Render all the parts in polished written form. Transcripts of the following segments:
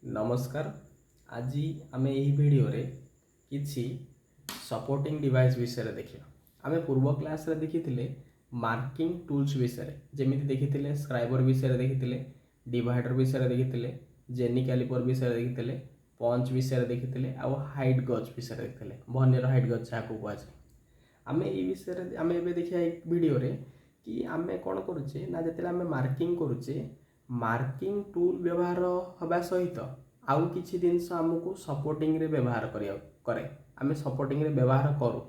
नमस्कार। आज आम यही वीडियो रे किछि सपोर्टिंग डिवाइस विषय देखिए। आम पूर्व क्लास रे देखी मार्किंग टूल्स विषय जमी देखी स्क्राइबर विषय देखी, डिवाइडर विषय देखी, जेनी कैलिपर विषय देखी, पंच विषय देखी, आउ हाइट गज विषय देखी, भनियर हाइट गज जहाँ कहुए। आम ये विषय आम ए देखिए एक वीडियो रे कि आम कौन करुचे ना जिते आम मार्किंग करुचे मार्किंग टूल व्यवहार हवा सहित आउ किछि जिनस आमको सपोर्टिंग रे व्यवहार करे आम सपोर्टिंग रे व्यवहार करूँ।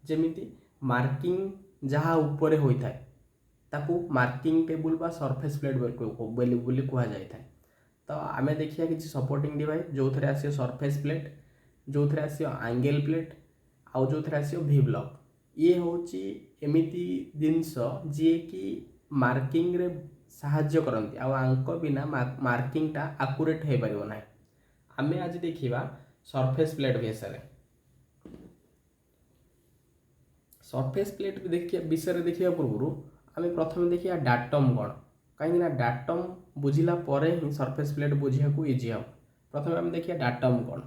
जेमिति मार्किंग जहाँ उपरे होता है ताकू मार्किंग टेबुल बा सरफेस प्लेट बोली कह जाए। तो आम देखिए किसी सपोर्टिंग डिवाइस जो थे आस सरफेस प्लेट, जो थे आस एंगल प्लेट, आउ जो थे आस वी ब्लॉक। ये हूँ एमती जिनस जी कि मार्किंग रे साहाଯ୍य करती आंक बिना मार्किंग टा आकुरेट हो पार ना। आम आज देखा सरफेस प्लेट विषय। सरफेस प्लेट विषय देखा पूर्व आम प्रथम देखिए डाटम कौन, कहीं डाटम बुझिला परे ही सरफेस प्लेट बुझा इजी हम। प्रथम आम देखिए डाटम कौन।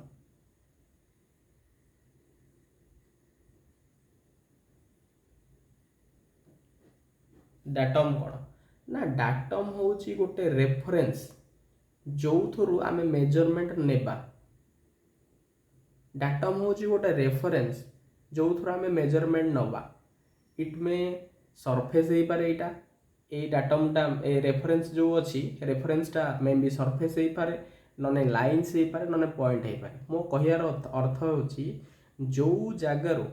डाटम कौन ना डाटम हूँ गोटे रेफरेंस जो थ्रु आम मेजरमेंट नेबा। डाटम हूँ गोटे रेफरेंस जो थ्रु आम मेजरमेंट नवा। इट में सरफेस हो पारे यहाँ ये डाटमटा रेफरेंस जो अच्छी रेफरेंसटा मे बी सरफेस हो पारे न लाइन्स हो पारे न पॉइंट हो पारे। मो कहार अर्थ हो जो जगार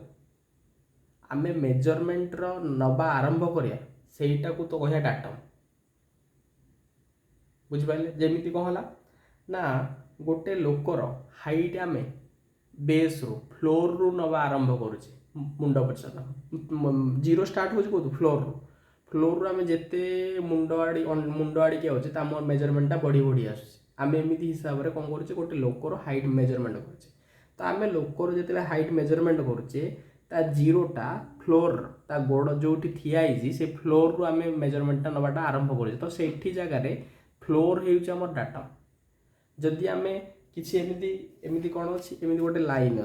आम मेजरमेंट नवा आरंभ करिया सेटा को तो कह डाटम। बुझिपारे जमीती कौन है ना गोटे लोकर हाइट आम बेस रु फ्लोर रु नवा आरंभ करुचे मुंड पर्यटन जीरो स्टार्ट हो फ्लोर रु। फ्लोर रु आम जिते मुंड आड़ी के अच्छे आम मेजरमेंटा बढ़ी बढ़ी आम एमती हिसाब से कौन करुचे गोटे लोकर हाइट मेजरमेंट करुचे। तो आम लोकर जो हाइट मेजरमेंट करुचे ता जीरोटा फ्लोर ता गोड़ जो ठियाई से फ्लोर रु आम मेजरमेंटा नवाटा आरंभ करुचे। तो से जगार फ्लोर हो डाटा। जदि आम किसी एमती कौन अच्छी एमती गोटे लाइन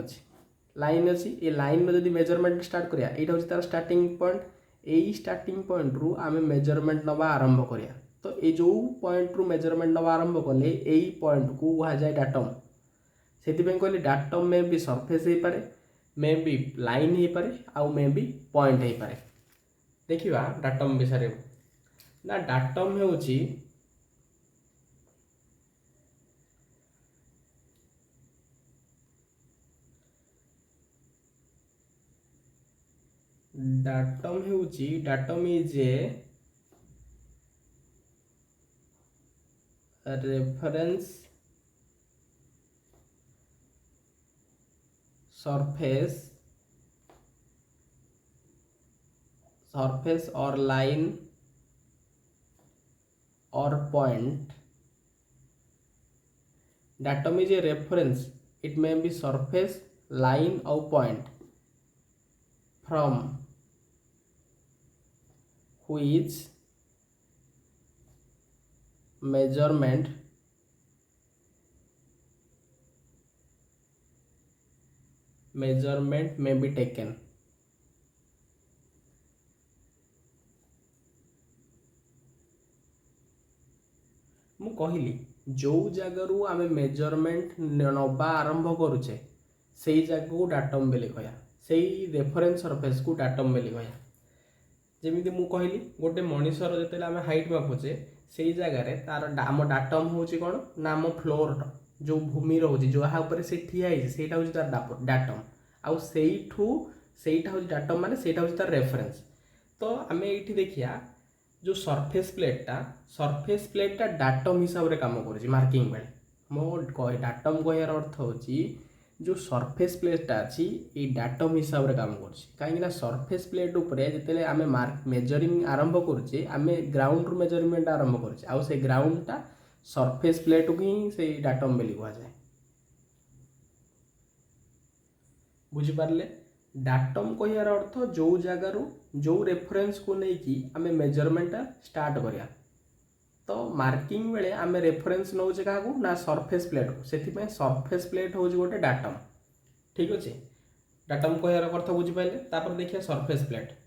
अच्छी ये लाइन जब मेजरमेंट स्टार्ट करिया यहाँ हूँ तार स्टार्टिंग पॉइंट। यही स्टार्टिंग पॉइंट रु आम मेजरमेंट नवा आरंभ करिया। तो ये जो पॉइंट रु मेजरमेंट नवा आरंभ कले यही पॉइंट को कह जाए डाटम। से कहली डाटम में भी सरफेस हो पारे, मे भी लाइन हो पारे, आउ मे भी पॉइंट हो पारे। देखिए डाटम विषय ना डाटम हूँ datum is a reference surface और लाइन और point. Datum is a reference, it may be surface line और point from which measurement may be taken। मु कहली जो जगार आम मेजरमेंट नवा आरंभ करुचे से जगह को डाटम बोली कह, से रेफरेंस सरफेस को डाटम बोली कह। जमी मु कहली गोटे मनीषर जो आम हाइट मापुचे से जगार तार आम डाटम हूँ कौन ना आम फ्लोर जो भूमि रोचे जो से ठिया से तार डाटम आउ सेठा हूँ डाटम मान से तार रेफरेंस। तो आम ये देखिया जो सरफेस प्लेटा डाटम हिसाब से कम कर मार्किंग बेले। मो डाटम कहर अर्थ हो जो सरफेस प्लेटा अच्छी ये डाटम हिसाब से काम कर सरफेस प्लेट उपरे जिते आम मेजरिंग आरंभ करुचे आम ग्राउंड रु मेजरमेंट आरंभ करुचे आउ से ग्राउंडटा सरफेस प्लेट को ही से डाटम बोली कह जाए। बुझिपारे डाटम कहर अर्थ जो जगार जो रेफरेंस को लेकिन आम मेजरमेंटा स्टार्ट करिया। तो मार्किंग बेले आम रेफरेन्स नौचे क्या ना सरफेस प्लेट को से सरफेस प्लेट हूँ गोटे डाटम ठीक अच्छे डाटम कह अर्थ बुझिपारे देखिए सरफेस प्लेट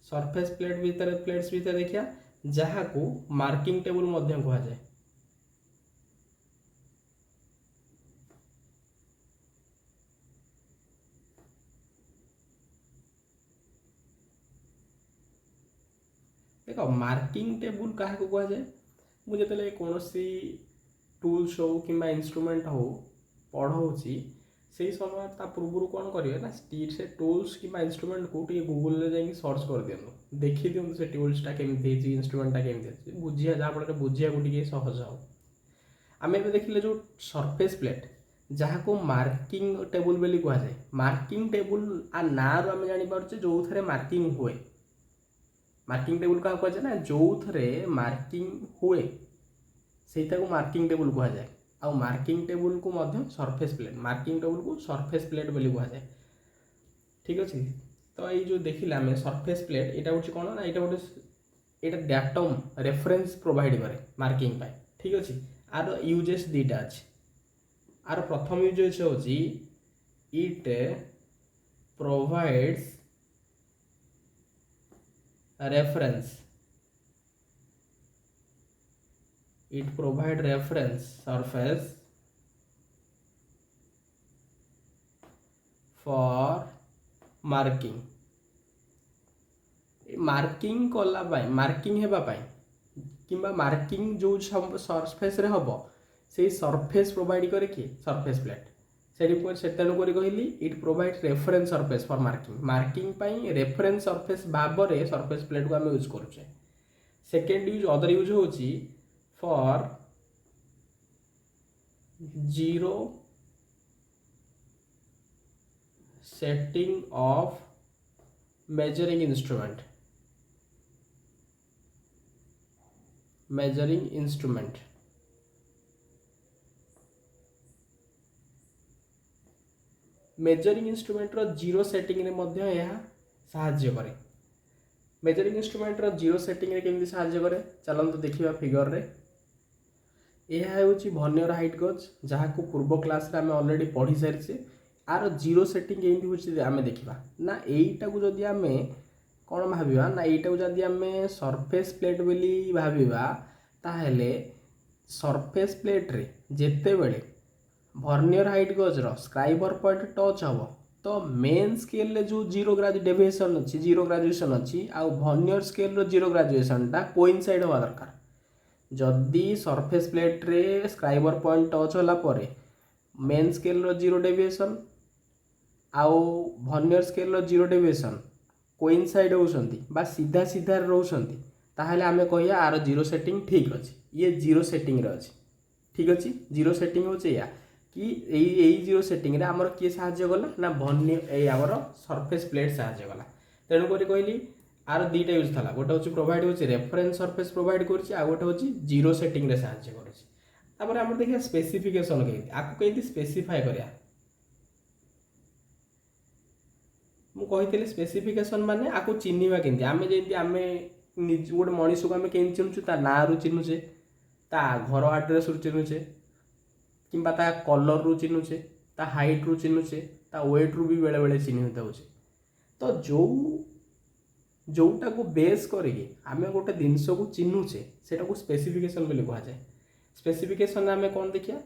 सरफेस प्लेट भीतर प्लेट्स भीतर देखिया जहाँ को मार्किंग टेबुल कह जाए देख मार्किंग टेबुल क्या कह जाए मुझे कौन टूल्स हो कि इंस्ट्रूमेंट हो पढ़ाऊँगी से समय पूर्व कौन करेंगे ना से टूल्स कि इंस्ट्रूमेंट को गूगल में जाकि सर्च कर दिखाँ देखी दिखाँ से टूल्सटा केमती इंस्ट्रूमेंटा केमती बुझिया जहाँफल बुझिया टे सहज हो आम ए देखिले जो सरफेस प्लेट जहाँ को मार्किंग टेबुल बोली कह जाए मार्किंग टेबुल आ ना रू आम जापारे जो थे मार्किंग हुए मार्किंग टेबुल क्या कह जाए ना जो थे मार्किंग हुए से मार्किंग टेबुल कह जाए आ मार्किंग टेबुल को सरफेस प्लेट मार्किंग टेबुल को सरफेस प्लेट बोली कह जाए ठीक अच्छे तो ये जो देखिले आम सरफेस प्लेट यहाँ हूँ कौन ना यहाँ गोटे यहाँ डाटम रेफरेन्स प्रोवाइड करे मार्किंग पाए ठीक अच्छे आर यूजेस दीटा अच्छे आर प्रथम यूजेस हूँ it provides reference it provide reference surface for marking marking कला मार्किंग हेबापाई किंबा मार्किंग जो सरफेस रे हबो से सरफेस प्रोवाइड करे कि सरफेस प्लेट से तेणुक कहली it provide reference surface for marking marking पाई रेफरेन्स सरफेस भाव में सरफेस प्लेट को आम यूज करुचे सेकेंड यूज अदर यूज हूँ for zero setting of measuring instrument measuring instrument रो जीरो सेटिंग रे मध्य यह साहाय्य करे मेजरिंग इंस्ट्रूमेंट रो जीरो सेटिंग रे केमती साहाय्य करे चलंतु देखिबा फिगर रे यह हेउची वर्नियर हाइट गज जहाँ को पूर्व क्लास रे आमे ऑलरेडी पढ़ी सारिछे आर जीरो सेटिंग केमती होची आमे देखिबा ना एईटा को जदी आमे कोन भाबिबा ना एईटा को जदी आमे सरफेस प्लेट बोली भाबिबा ताहेले सरफेस प्लेट रे जेते बेले vernier height gauge scriber point touch हम तो मेन स्केल जो जीरो डेविएशन अच्छी जीरो ग्रेजुएशन अच्छी आ वर्नियर स्केल जीरो ग्रेजुएशनटा कोइनसाइड हवा दरकार जदि सरफेस प्लेट रे स्क्राइबर पॉइंट टच होला परे मेन स्केल जीरो डेविएशन आउ vernier scale zero deviation coincide होउछंती बा सीधा सीधा रहउछंती ताहले आमे कहिया आर जीरो सेटिंग ठीक अछि ये जीरो सेटिंग रे अछि ठीक अछि जीरो सेटिंग होचे या कि यही जीरो सेटिंग रे आमर किए साहाय्य गला ना आमर सरफेस प्लेट साहाय्य गला तेणुक कहली आर दुईटा यूज था गोटे हूँ प्रोवाइड हो रेफरेन्स सरफेस प्रोवाइड कर गोटे हूँ जीरो सेटिंग रे साहाय्य कर आम देखिए स्पेसिफिकेशन के आपको कहीं स्पेसिफाए करा मुझे स्पेसिफिकेशन माने आपको चिन्हवा के आम जमी आम गोटे मनीष को आम कहीं चिन्हुचे ता ना रु चिन्हुचे ता घर आड्रेस रु चिन्हुचे किंबा ता कलर रु चिन्हुचे ता हाइट रु चिन्हुचे ता वेट रु भी बेले बेले चिन्ह होता तो जोटा को बेस करके आम गोटे जिनस को चिन्हुचे से स्पेसिफिकेशन बोली कह जाए स्पेसिफिकेशन आम कौन देखिया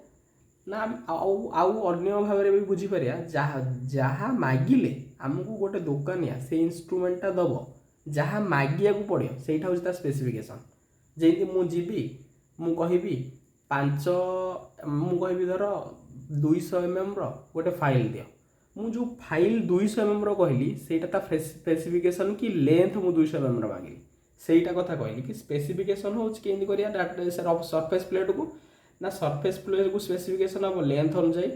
ना आउ अन्य भाव में भी बुझीपर जहाँ मागिले आमको गोटे दुकानिया से इंस्ट्रूमेंटा दब जहाँ मागिया को पड़ो से स्पेसिफिकेशन जमी मुझी मु कहि पांच मु कहि धर 200 mm गोटे फाइल दियो मु जो फाइल 200 mm कहली सेटा स्पेसिफिकेशन कि लेंथ मु 200 mm मांगली सेटा कथा कहली कि स्पेसिफिकेशन हो केंदी करिया सरफेस प्लेट को ना सरफेस प्लेट को स्पेसिफिकेशन हम लेंथ अनुसार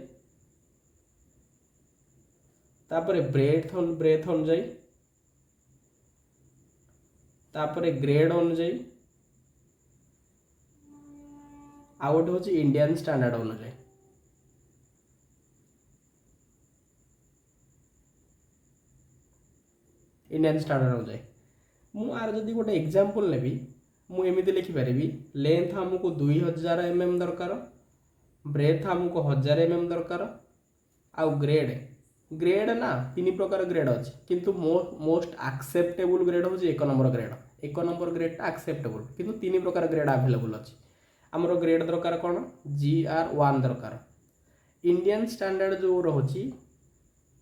तापर ब्रेथ अनुसार तापर ग्रेड अनुसार आ गोटे हूँ इंडियन स्टैंडर्ड अनुसार इंडियन स्टैंडर्ड अनुसार मु आर जदि गोटे एग्जांपल नेबी मु एमिति लिखि पारिबी लेंथ हमको 2000 mm दरकार ब्रेथ हमको 1000 mm दरकार आउ ग्रेड ना तीन प्रकार ग्रेड अच्छे किंतु मोस्ट एक्सेप्टेबल ग्रेड हूँ एक नंबर ग्रेड एक्सेप्टेबल किंतु तीन प्रकार ग्रेड अवेलेबल अच्छे आमर ग्रेड दरकार कौन GR1 दरकार इंडियन स्टैंडर्ड जो रोची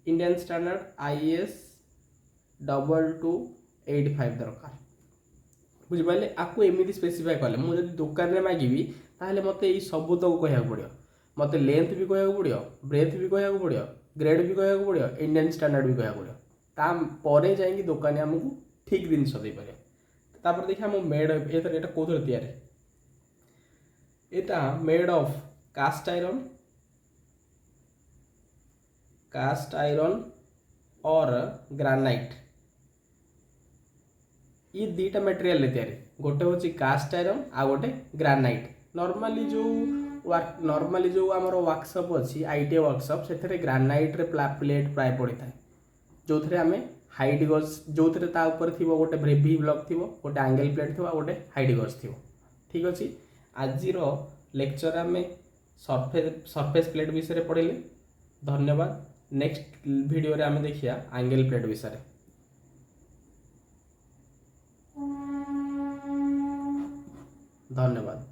इंडियन स्टैंडर्ड IS 2285 दरकार बुझिपारे आपको एमती स्पेसीफाए कले मुझे दुकान में मागिबी ताहले मते ये सब तक कहया पड़ो मते लेंथ भी कहया पड़ो ब्रेथ भी कहया पड़ो ग्रेड भी कहया पड़ो इंडियन स्टैंडर्ड भी कहया पड़ो तापर जाइए दुकान आमको ठीक जिनस दे पारे तापर देखिए आम मेड एटा कौन तैयारी एटा मेड ऑफ कास्ट आयरन और ग्रानाइट ये दुईटा मटेरियल तैयारी गोटे हूँ कास्ट आयरन आ गोटे ग्रानाइट नॉर्मली जो आमर वर्कशॉप अच्छी ITI वर्कशॉप से ग्रानाइट रे प्लेट प्राय पड़ी था जो थे आम हाइट गज जो थी गोटे ब्रेवी ब्लॉक थी गोटे एंगल प्लेट थी गोटे हाइट गज थी ठीक अच्छे आज लेक्चर आम सरफेस प्लेट विषय पढ़े धन्यवाद नेक्स्ट वीडियो रे आम देखिया एंगल प्लेट विषय धन्यवाद।